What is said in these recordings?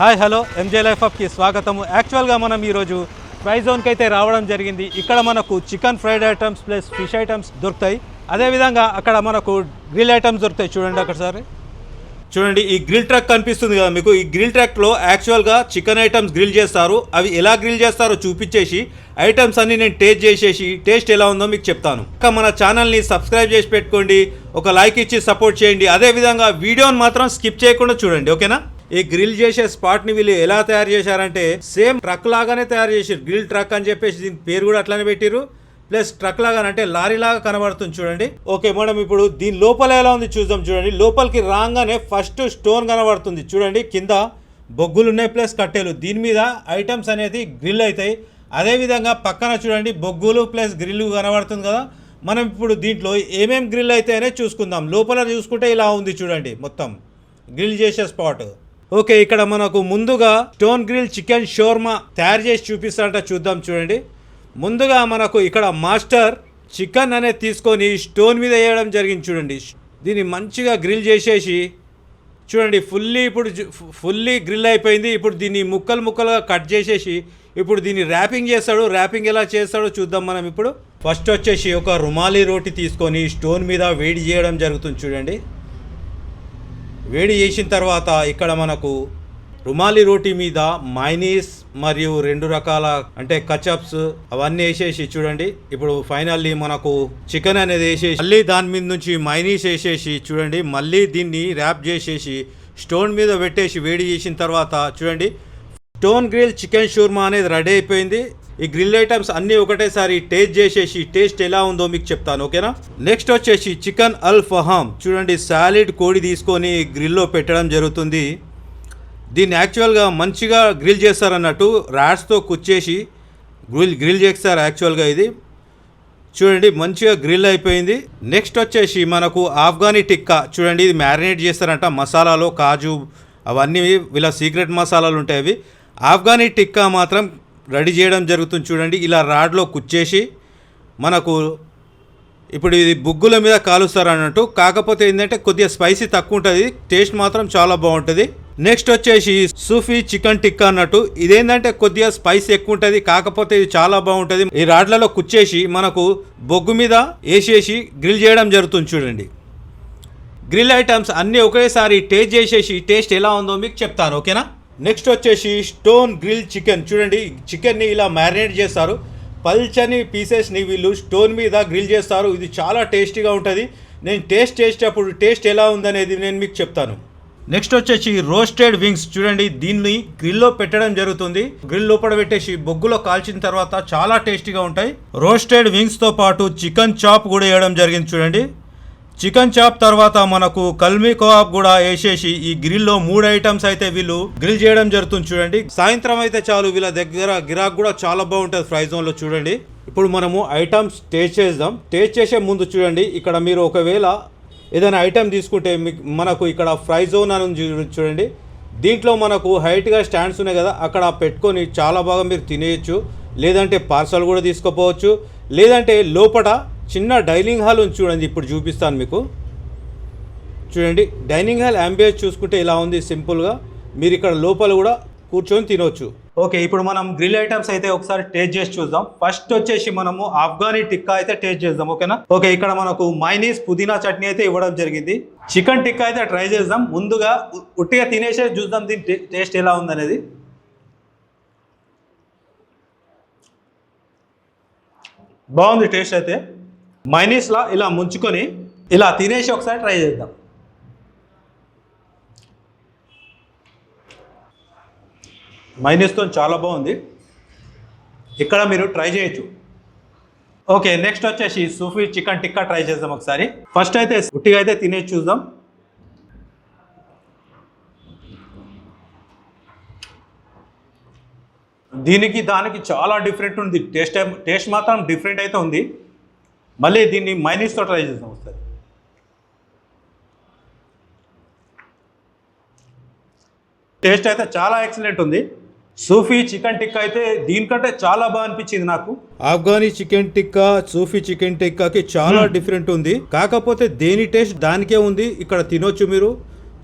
Hi hello MJ life ఆఫ్కి స్వాగతము. యాక్చువల్గా మనం ఈరోజు ఫ్రై జోన్కి అయితే రావడం జరిగింది. ఇక్కడ మనకు chicken fried items plus fish items దొరుకుతాయి. అదేవిధంగా అక్కడ మనకు గ్రిల్ ఐటమ్స్ దొరుకుతాయి. చూడండి అక్కడ సార్, చూడండి ఈ గ్రిల్ ట్రక్ కనిపిస్తుంది కదా మీకు. ఈ గ్రిల్ ట్రక్లో యాక్చువల్గా చికెన్ ఐటమ్స్ గ్రిల్ చేస్తారు. అవి ఎలా గ్రిల్ చేస్తారో చూపించేసి ఐటమ్స్ అన్ని నేను టేస్ట్ చేసేసి టేస్ట్ ఎలా ఉందో మీకు చెప్తాను. ఇంకా మన ఛానల్ని సబ్స్క్రైబ్ చేసి పెట్టుకోండి, ఒక లైక్ ఇచ్చి సపోర్ట్ చేయండి. అదేవిధంగా వీడియోని మాత్రం స్కిప్ చేయకుండా చూడండి, ఓకేనా. ఈ గ్రిల్ చేసే స్పాట్ని వీళ్ళు ఎలా తయారు చేశారంటే సేమ్ ట్రక్ లాగానే తయారు చేసారు. గ్రిల్ ట్రక్ అని చెప్పేసి దీని పేరు కూడా అట్లానే పెట్టిరు. ప్లస్ ట్రక్ లాగానే అంటే లారీ లాగా కనబడుతుంది చూడండి. ఓకే మేడం, ఇప్పుడు దీని లోపల ఎలా ఉంది చూద్దాం. చూడండి లోపలికి రాగానే ఫస్ట్ స్టోన్ కనబడుతుంది చూడండి. కింద బొగ్గులు ఉన్నాయి ప్లస్ కట్టెలు. దీని మీద ఐటమ్స్ అనేది గ్రిల్ అవుతాయి. అదేవిధంగా పక్కన చూడండి బొగ్గులు ప్లస్ గ్రిల్ కనబడుతుంది కదా. మనం ఇప్పుడు దీంట్లో ఏమేమి గ్రిల్ అవుతాయనే చూసుకుందాం. లోపల చూసుకుంటే ఇలా ఉంది చూడండి మొత్తం గ్రిల్ చేసే స్పాట్. ఓకే, ఇక్కడ మనకు ముందుగా స్టోన్ గ్రిల్ చికెన్ షోర్మా తయారు చేసి చూపిస్తారంట, చూద్దాం. చూడండి ముందుగా మనకు ఇక్కడ మాస్టర్ చికెన్ అనేది తీసుకొని స్టోన్ మీద వేయడం జరిగింది చూడండి. దీన్ని మంచిగా గ్రిల్ చేసేసి చూడండి ఫుల్లీ గ్రిల్ అయిపోయింది. ఇప్పుడు దీన్ని ముక్కలుగా కట్ చేసేసి ఇప్పుడు దీన్ని ర్యాపింగ్ చేస్తాడు. ర్యాపింగ్ ఎలా చేస్తాడో చూద్దాం మనం ఇప్పుడు. ఫస్ట్ వచ్చేసి ఒక రుమాలి రోటి తీసుకొని స్టోన్ మీద వేడి చేయడం జరుగుతుంది చూడండి. వేడి చేసిన తర్వాత ఇక్కడ మనకు రుమాలి రోటీ మీద మైనీస్ మరియు 2 రకాల అంటే కచప్స్ అవన్నీ వేసేసి చూడండి. ఇప్పుడు ఫైనల్లీ మనకు చికెన్ అనేది వేసేసి మళ్ళీ దాని మీద నుంచి మైనీస్ వేసేసి చూడండి. మళ్ళీ దీన్ని ర్యాప్ చేసేసి స్టోన్ మీద పెట్టేసి వేడి చేసిన తర్వాత చూడండి స్టోన్ గ్రిల్ చికెన్ షూర్మా అనేది రెడీ అయిపోయింది. ఈ గ్రిల్ ఐటమ్స్ అన్నీ ఒకటేసారి టేస్ట్ చేసేసి టేస్ట్ ఎలా ఉందో మీకు చెప్తాను, ఓకేనా. నెక్స్ట్ వచ్చేసి చికెన్ అల్ ఫహామ్ చూడండి. సాలిడ్ కోడి తీసుకొని గ్రిల్లో పెట్టడం జరుగుతుంది. దీన్ని యాక్చువల్గా మంచిగా గ్రిల్ చేస్తారన్నట్టు ర్యాట్స్తో కుచ్చేసి గ్రిల్ చేస్తారు యాక్చువల్గా. ఇది చూడండి మంచిగా గ్రిల్ అయిపోయింది. నెక్స్ట్ వచ్చేసి మనకు ఆఫ్ఘనీ టిక్కా చూడండి. ఇది మ్యారినేట్ చేస్తారంట మసాలాలో, కాజు అవన్నీ వీళ్ళ సీక్రెట్ మసాలాలు ఉంటాయి. అవి ఆఫ్ఘనీ టిక్కా మాత్రం రెడీ చేయడం జరుగుతుంది చూడండి. ఇలా రాడ్లో కుచ్చేసి మనకు ఇప్పుడు ఇది బుగ్గుల మీద కాలుస్తారు అన్నట్టు. కాకపోతే ఏంటంటే కొద్దిగా స్పైసీ తక్కువ ఉంటుంది, టేస్ట్ మాత్రం చాలా బాగుంటుంది. నెక్స్ట్ వచ్చేసి సూఫీ చికెన్ టిక్కా అన్నట్టు. ఇదేంటంటే కొద్దిగా స్పైస్ ఎక్కువ ఉంటుంది, కాకపోతే ఇది చాలా బాగుంటుంది. ఈ రాడ్లలో కుచ్చేసి మనకు బొగ్గు మీద వేసేసి గ్రిల్ చేయడం జరుగుతుంది చూడండి. గ్రిల్ ఐటమ్స్ అన్నీ ఒకేసారి టేస్ట్ చేసేసి టేస్ట్ ఎలా ఉందో మీకు చెప్తాను, ఓకేనా. నెక్స్ట్ వచ్చేసి స్టోన్ గ్రిల్ చికెన్ చూడండి. చికెన్ని ఇలా మ్యారినేట్ చేస్తారు. పల్చని పీసెస్ని వీళ్ళు స్టోన్ మీద గ్రిల్ చేస్తారు. ఇది చాలా టేస్టీగా ఉంటుంది. నేను టేస్ట్ చేసేటప్పుడు టేస్ట్ ఎలా ఉందనేది నేను మీకు చెప్తాను. నెక్స్ట్ వచ్చేసి రోస్టెడ్ వింగ్స్ చూడండి. దీన్ని గ్రిల్లో పెట్టడం జరుగుతుంది. గ్రిల్ లోపల పెట్టేసి బొగ్గులో కాల్చిన తర్వాత చాలా టేస్టీగా ఉంటాయి. రోస్టెడ్ వింగ్స్తో పాటు చికెన్ చాప్ కూడా వేయడం జరిగింది చూడండి. చికెన్ చాప్ తర్వాత మనకు కల్మీ కబాబ్ కూడా వేసేసి ఈ గ్రిల్లో 3 ఐటమ్స్ అయితే వీళ్ళు గ్రిల్ చేయడం జరుగుతుంది చూడండి. సాయంత్రం అయితే చాలు వీళ్ళ దగ్గర గిరాక్ కూడా చాలా బాగుంటుంది ఫ్రై జోన్లో చూడండి. ఇప్పుడు మనము ఐటమ్స్ టేస్ట్ చేద్దాం. టేస్ట్ చేసే ముందు చూడండి ఇక్కడ మీరు ఒకవేళ ఏదైనా ఐటమ్ తీసుకుంటే మనకు ఇక్కడ ఫ్రై జోన్ అని చూడండి. దీంట్లో మనకు హైట్గా స్టాండ్స్ ఉన్నాయి కదా, అక్కడ పెట్టుకొని చాలా బాగా మీరు తినేయచ్చు. లేదంటే పార్సల్ కూడా తీసుకుపోవచ్చు. లేదంటే లోపల చిన్న డైనింగ్ హాల్ ఉంది చూడండి. ఇప్పుడు చూపిస్తాను మీకు. చూడండి డైనింగ్ హాల్ యాంబియన్స్ చూసుకుంటే ఇలా ఉంది సింపుల్గా. మీరు ఇక్కడ లోపల కూడా కూర్చొని తినవచ్చు. ఓకే, ఇప్పుడు మనం గ్రిల్ ఐటమ్స్ అయితే ఒకసారి టేస్ట్ చేసి చూద్దాం. ఫస్ట్ వచ్చేసి మనము ఆఫ్ఘనీ టిక్కా అయితే టేస్ట్ చేద్దాం, ఓకేనా. ఓకే, ఇక్కడ మనకు మైనీస్ పుదీనా చట్నీ అయితే ఇవ్వడం జరిగింది. చికెన్ టిక్కా అయితే ట్రై చేద్దాం. ముందుగా ఉట్టిగా తినేసే చూద్దాం దీని టేస్ట్ ఎలా ఉందనేది. బాగుంది టేస్ట్ అయితే. మైనీస్లా ఇలా ముంచుకొని ఇలా తినేసి ఒకసారి ట్రై చేద్దాం. మైనీస్తో చాలా బాగుంది. ఇక్కడ మీరు ట్రై చేయొచ్చు. ఓకే, నెక్స్ట్ వచ్చేసి సూఫీ చికెన్ టిక్కా ట్రై చేద్దాం ఒకసారి. ఫస్ట్ అయితే ఉట్టిగా అయితే తినేసి చూద్దాం. దీనికి దానికి చాలా డిఫరెంట్ ఉంది. టేస్ట్ మాత్రం డిఫరెంట్ అయితే ఉంది. మళ్ళీ దీన్ని మైనీస్తో ట్రై చేద్దాం ఒకసారి. టేస్ట్ అయితే చాలా ఎక్సలెంట్ ఉంది. సూఫీ చికెన్ టిక్కా అయితే దీనికంటే చాలా బాగా అనిపించింది నాకు. ఆఫ్ఘనీ చికెన్ టిక్కా సూఫీ చికెన్ టిక్కాకి చాలా డిఫరెంట్ ఉంది. కాకపోతే దేని టేస్ట్ దానికే ఉంది. ఇక్కడ తినొచ్చు మీరు,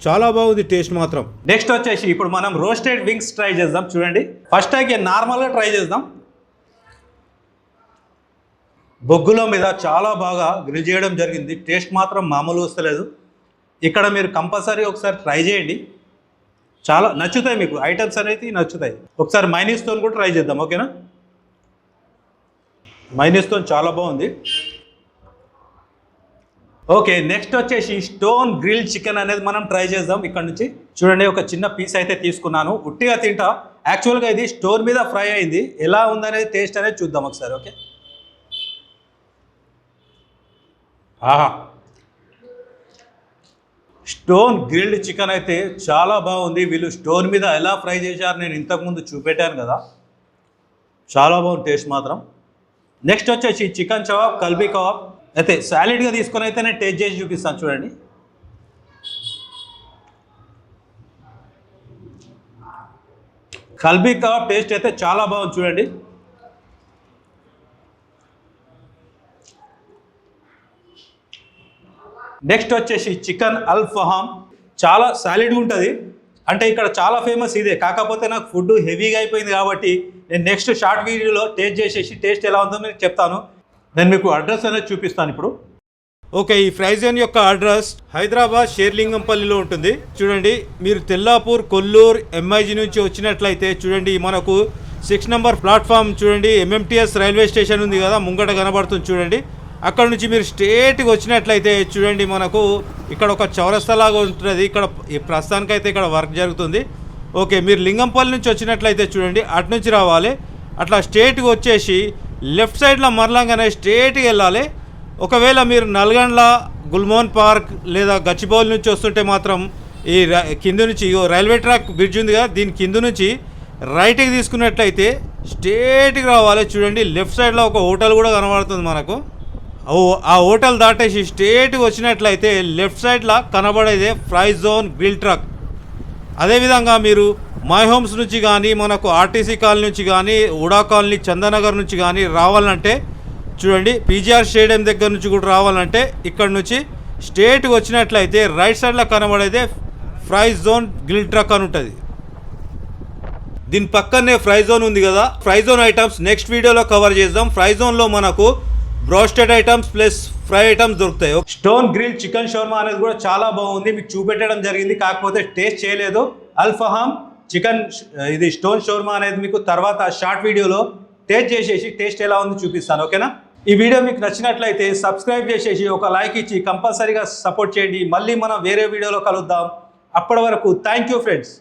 చాలా బాగుంది టేస్ట్ మాత్రం. నెక్స్ట్ వచ్చేసి ఇప్పుడు మనం రోస్టెడ్ వింగ్స్ ట్రై చేద్దాం. చూడండి, ఫస్ట్ అయితే నార్మల్గా ట్రై చేద్దాం. బొగ్గుల మీద చాలా బాగా గ్రిల్ చేయడం జరిగింది. టేస్ట్ మాత్రం మామూలు వస్తలేదు. ఇక్కడ మీరు కంపల్సరీ ఒకసారి ట్రై చేయండి, చాలా నచ్చుతాయి మీకు. ఐటమ్స్ అనేది నచ్చుతాయి. ఒకసారి మైనీస్తో కూడా ట్రై చేద్దాం, ఓకేనా? మైనీస్తో చాలా బాగుంది. ఓకే, నెక్స్ట్ వచ్చేసి స్టోన్ గ్రిల్ చికెన్ అనేది మనం ట్రై చేద్దాం. ఇక్కడ నుంచి చూడండి, ఒక చిన్న పీస్ అయితే తీసుకున్నాను. ఉట్టిగా తింటా. యాక్చువల్గా ఇది స్టోన్ మీద ఫ్రై అయింది. ఎలా ఉందనేది టేస్ట్ అనేది చూద్దాం ఒకసారి. ఓకే, ఆహా, స్టోన్ గ్రిల్డ్ చికెన్ అయితే చాలా బాగుంది. వీళ్ళు స్టోన్ మీద ఎలా ఫ్రై చేశారు నేను ఇంతకుముందు చూపెట్టాను కదా, చాలా బాగుంది టేస్ట్ మాత్రం. నెక్స్ట్ వచ్చేసి చికెన్ కబాబ్, కల్బీ కబాబ్ అయితే సాలిడ్గా తీసుకొని అయితే నేను టేస్ట్ చేసి చూపిస్తాను. చూడండి, కల్బీ కబాబ్ టేస్ట్ అయితే చాలా బాగుంది. చూడండి, నెక్స్ట్ వచ్చేసి చికెన్ అల్ ఫహామ్, చాలా సాలిడ్గా ఉంటుంది. అంటే ఇక్కడ చాలా ఫేమస్ ఇదే. కాకపోతే నాకు ఫుడ్ హెవీగా అయిపోయింది కాబట్టి నేను నెక్స్ట్ షార్ట్ వీడియోలో టేస్ట్ చేసేసి టేస్ట్ ఎలా ఉందో మీకు చెప్తాను. నేను మీకు అడ్రస్ అనేది చూపిస్తాను ఇప్పుడు. ఓకే, ఈ ఫ్రై జోన్ యొక్క అడ్రస్ హైదరాబాద్ షేర్లింగంపల్లిలో ఉంటుంది. చూడండి, మీరు తెల్లాపూర్, కొల్లూరు, ఎంఐజీ నుంచి వచ్చినట్లయితే చూడండి, మనకు 6 నెంబర్ ప్లాట్ఫామ్ చూడండి, ఎంఎంటీఎస్ రైల్వే స్టేషన్ ఉంది కదా, ముంగట కనబడుతుంది చూడండి. అక్కడ నుంచి మీరు స్ట్రేట్గా వచ్చినట్లయితే చూడండి, మనకు ఇక్కడ ఒక చౌరస్తాలాగా ఉంటుంది. ఇక్కడ ప్రస్తుతానికైతే ఇక్కడ వర్క్ జరుగుతుంది. ఓకే, మీరు లింగంపల్లి నుంచి వచ్చినట్లయితే చూడండి, అటు నుంచి రావాలి. అట్లా స్ట్రేట్గా వచ్చేసి లెఫ్ట్ సైడ్లో మరలంగానే స్ట్రేట్గా వెళ్ళాలి. ఒకవేళ మీరు నల్గొండ, గుల్మోహన్ పార్క్ లేదా గచ్చిబౌలి నుంచి వస్తుంటే మాత్రం ఈ కింద నుంచి రైల్వే ట్రాక్ బ్రిడ్జ్ ఉంది కదా, దీని కింద నుంచి రైట్కి తీసుకున్నట్లయితే స్ట్రేట్గా రావాలి. చూడండి, లెఫ్ట్ సైడ్లో ఒక హోటల్ కూడా కనబడుతుంది మనకు. ఆ హోటల్ దాటేసి స్ట్రేట్గా వచ్చినట్లయితే లెఫ్ట్ సైడ్లో కనబడేదే ఫ్రై జోన్ గ్రిల్ ట్రక్. అదేవిధంగా మీరు మై హోమ్స్ నుంచి కానీ, మనకు ఆర్టీసీ కాలనీ నుంచి కానీ, ఉడా కాలనీ, చందనగర్ నుంచి కానీ రావాలంటే చూడండి, పీజీఆర్ స్టేడియం దగ్గర నుంచి కూడా రావాలంటే ఇక్కడ నుంచి స్ట్రేట్గా వచ్చినట్లయితే రైట్ సైడ్లో కనబడేదే ఫ్రై జోన్ గ్రిల్ ట్రక్ అని ఉంటుంది. దీని పక్కనే ఫ్రై జోన్ ఉంది కదా, ఫ్రై జోన్ ఐటమ్స్ నెక్స్ట్ వీడియోలో కవర్ చేద్దాం. ఫ్రై జోన్లో మనకు broasted items plus fry items దొరుకుతాయి. స్టోన్ గ్రిల్ చికెన్ షోర్మా అనేది కూడా చాలా బాగుంది. మీకు చూపెట్టడం జరిగింది, కాకపోతే టేస్ట్ చేయలేదు. అల్ ఫహామ్ చికెన్ ఇది స్టోన్ షోర్మా అనేది మీకు తర్వాత షార్ట్ వీడియోలో టేస్ట్ చేసేసి టేస్ట్ ఎలా ఉంది చూపిస్తాను, ఓకేనా? ఈ వీడియో మీకు నచ్చినట్లయితే సబ్స్క్రైబ్ చేసేసి ఒక లైక్ ఇచ్చి కంపల్సరీగా సపోర్ట్ చేయండి. మళ్ళీ మనం వేరే వీడియోలో కలుద్దాం. అప్పటి వరకు థ్యాంక్ యూ ఫ్రెండ్స్.